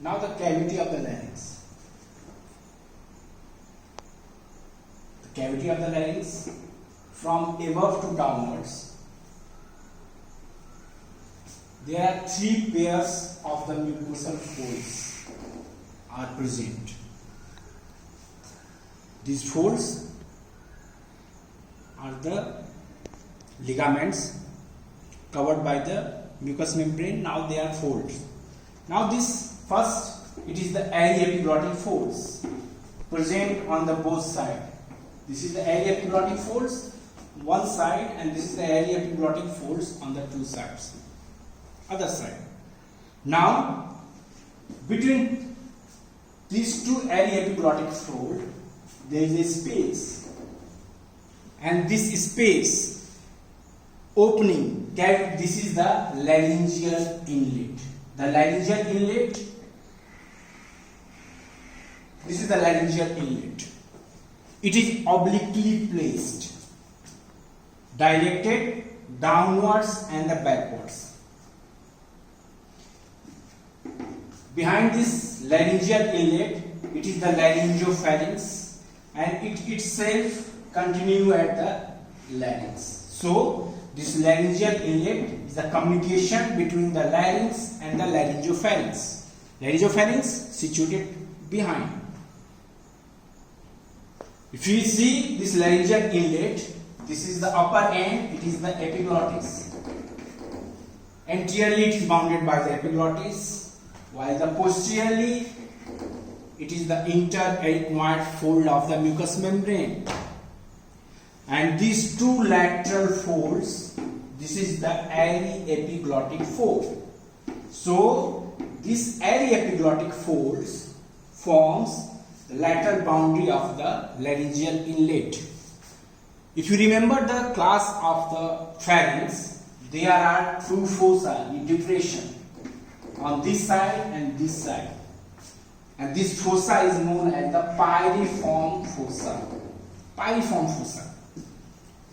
Now the cavity of the larynx. The cavity of the larynx from above to downwards. There are three pairs of the mucosal folds are present. These folds are the ligaments covered by the mucous membrane. Now they are folds. Now this first, it is the airy epiglottic folds present on the both side. This is the airy epiglottic folds one side, and this is the airy epiglottic folds on the two sides, other side. Now between these two airy epiglottic folds there is a space, and this space opening, this is the laryngeal inlet. The laryngeal inlet, this is the laryngeal inlet. It is obliquely placed, directed downwards and backwards. Behind this laryngeal inlet, it is the laryngopharynx, and it itself continue at the larynx. So this laryngeal inlet is the communication between the larynx and the laryngopharynx. Laryngopharynx situated behind. If you see this laryngeal inlet, this is the upper end, it is the epiglottis. Anteriorly it is bounded by the epiglottis, while the posteriorly it is the interarachnoid fold of the mucous membrane. And these two lateral folds, this is the airy epiglottic fold. So this airy epiglottic folds forms the lateral boundary of the laryngeal inlet. If you remember the class of the pharynx, there are two fossa in depression on this side and this side, and this fossa is known as the pyriform fossa. Pyriform fossa.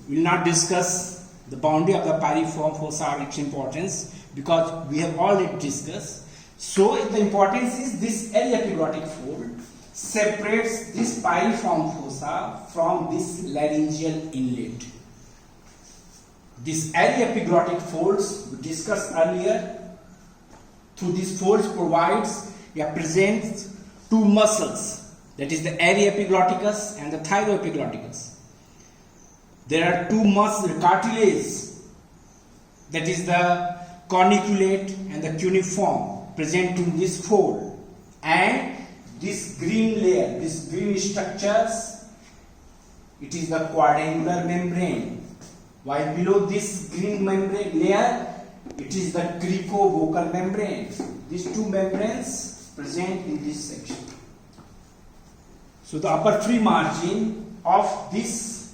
We will not discuss the boundary of the pyriform fossa or its importance, because we have already discussed. So the importance is this airy epiglottic fold separates this pyriform fossa from this laryngeal inlet. This airy epiglottic folds we discussed earlier. Through these folds provides presents two muscles, that is the airy epiglotticus and the thyroepiglotticus. There are two muscle cartilages, that is the corniculate and the cuneiform, present in this fold, and this green layer, this green structures, it is the quadrangular membrane, while below this green membrane layer it is the cricovocal membrane. These two membranes present in this section. So the upper free margin of this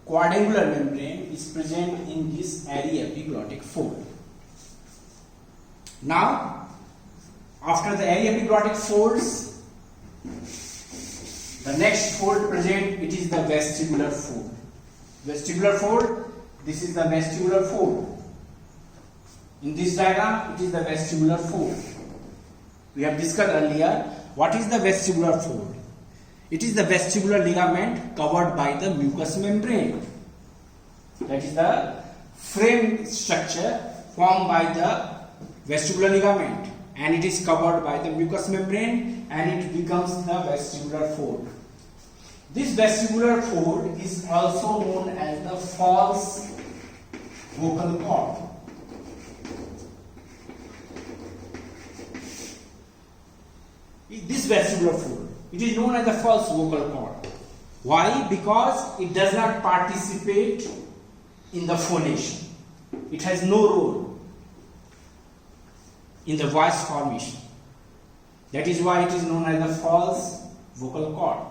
quadrangular membrane is present in this airy epiglottic fold. Now, after the airy epiglottic folds, the next fold present, it is the vestibular fold. Vestibular fold, this is the vestibular fold. In this diagram, it is the vestibular fold. We have discussed earlier what is the vestibular fold. It is the vestibular ligament covered by the mucous membrane. That is the frame structure formed by the vestibular ligament, and it is covered by the mucous membrane, and it becomes the vestibular fold. This vestibular fold is also known as the false vocal cord. This vestibular fold, it is known as the false vocal cord. Why? Because it does not participate in the phonation. It has no role in the voice formation. That is why it is known as the false vocal cord.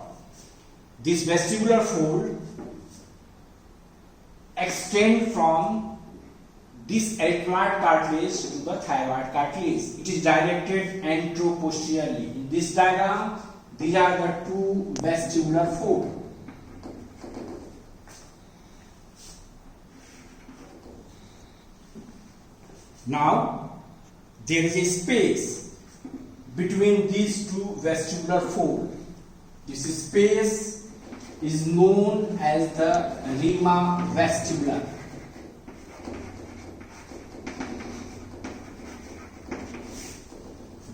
This vestibular fold extends from this arachnoid cartilage to the thyroid cartilage. It is directed anteroposteriorly. In this diagram, these are the two vestibular folds. Now, there is a space between these two vestibular folds. This space is known as the rima vestibula.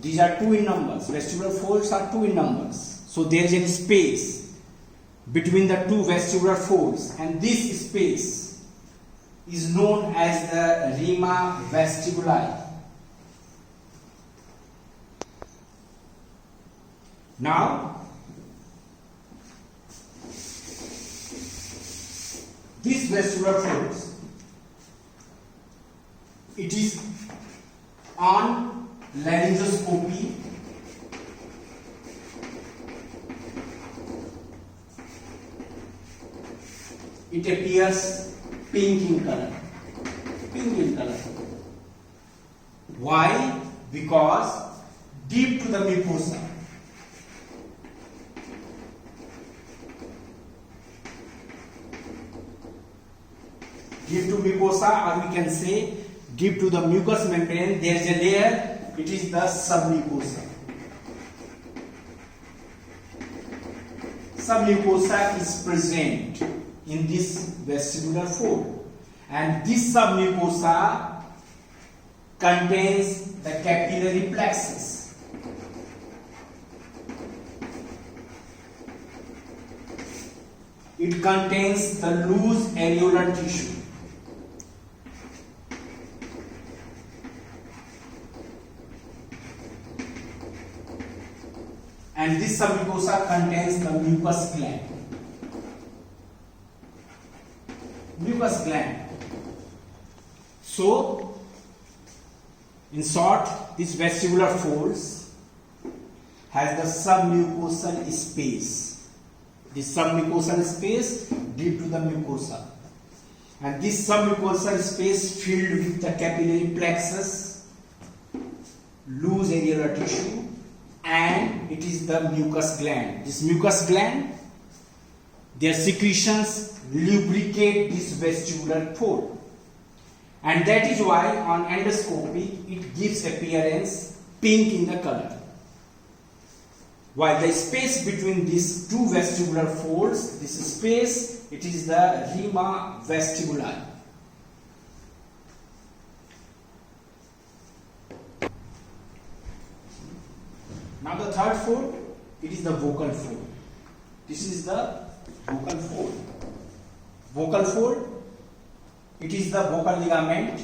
These are 2 in numbers. Vestibular folds are 2 in numbers. So there is a space between the 2 vestibular folds, and this space is known as the rima vestibuli. Now, this vestibular folds, it is on laryngoscopy. It appears pink in color. Pink in color. Why? Because deep to the mucosa, deep to mucosa, or we can say deep to the mucous membrane, there is a layer. It is the submucosa. Submucosa is present in this vestibular fold, and this submucosa contains the capillary plexus. It contains the loose areolar tissue. And this submucosa contains the mucus gland. Mucus gland. So, in short, this vestibular folds has the submucosal space. This submucosal space deep to the mucosa. And this submucosal space filled with the capillary plexus, loose areolar tissue, and it is the mucus gland. This mucus gland, their secretions lubricate this vestibular fold, and that is why on endoscopy it gives appearance pink in the color. While the space between these 2 vestibular folds, this space, it is the rima vestibuli. Now the third fold, it is the vocal fold. This is the vocal fold. Vocal fold, it is the vocal ligament,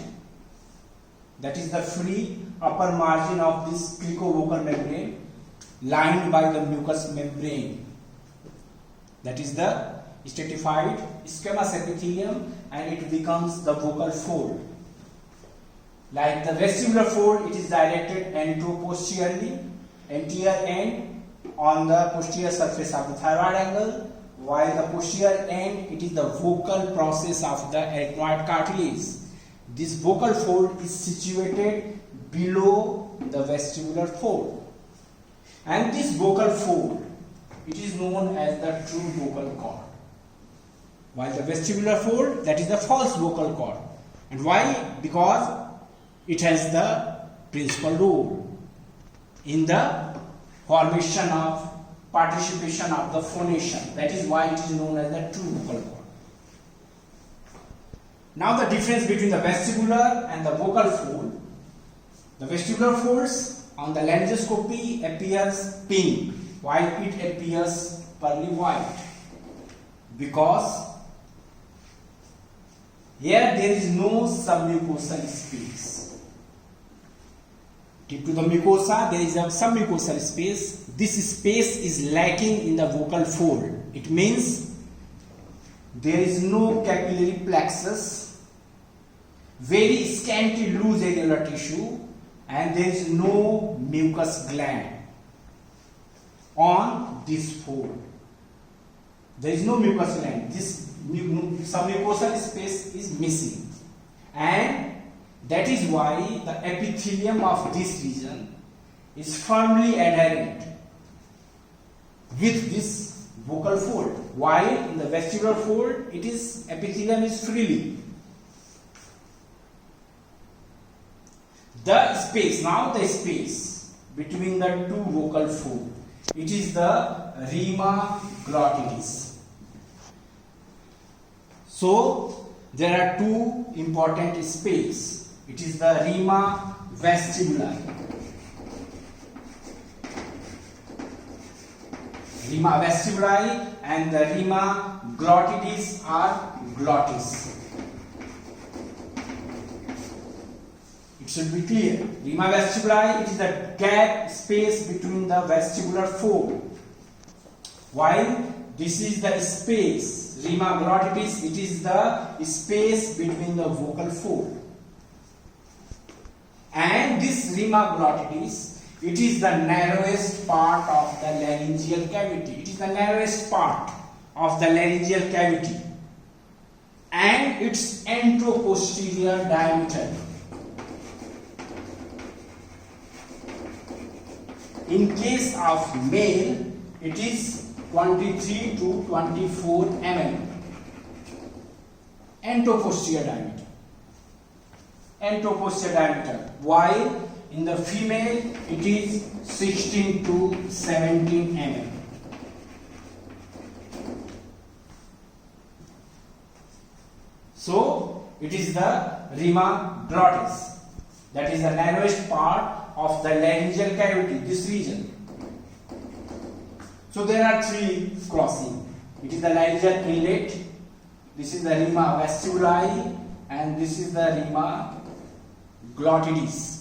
that is the free upper margin of this cricovocal membrane lined by the mucous membrane. That is the stratified squamous epithelium, and it becomes the vocal fold. Like the vestibular fold, it is directed anteroposteriorly, anterior end on the posterior surface of the thyroid angle, while the posterior end, it is the vocal process of the arachnoid cartilage. This vocal fold is situated below the vestibular fold, and this vocal fold, it is known as the true vocal cord, while the vestibular fold, that is the false vocal cord. And why? Because it has the principal role in the formation of participation of the phonation. That is why it is known as the true vocal cord. Now the difference between the vestibular and the vocal fold. The vestibular folds on the laryngoscopy appears pink, while it appears pearly white, because here there is no submucosal space. Deep to the mucosa, there is a submucosal space. This space is lacking in the vocal fold. It means there is no capillary plexus, very scanty loose areolar tissue, and there is no mucus gland on this fold. There is no mucus gland. This submucosal space is missing, and that is why the epithelium of this region is firmly adherent with this vocal fold, while in the vestibular fold, it is epithelium is freely. The space, now the space between the two vocal folds, it is the rima glottis. So there are two important space. It is the rima vestibuli. Rima vestibuli and the rima glottis are glottis. It should be clear. Rima vestibuli, it is the gap space between the vestibular fold. While this is the space, rima glottis, it is the space between the vocal fold. And this rima glottis, it is the narrowest part of the laryngeal cavity. It is the narrowest part of the laryngeal cavity. And its anteroposterior diameter. In case of male, it is 23 to 24 mm. Anteroposterior diameter. Anteroposterior diameter. While in the female, it is 16 to 17 mm. So, it is the rima glottis. That is the narrowest part of the laryngeal cavity, this region. So there are three crossing. It is the laryngeal inlet, this is the rima vestibuli, and this is the rima glottis.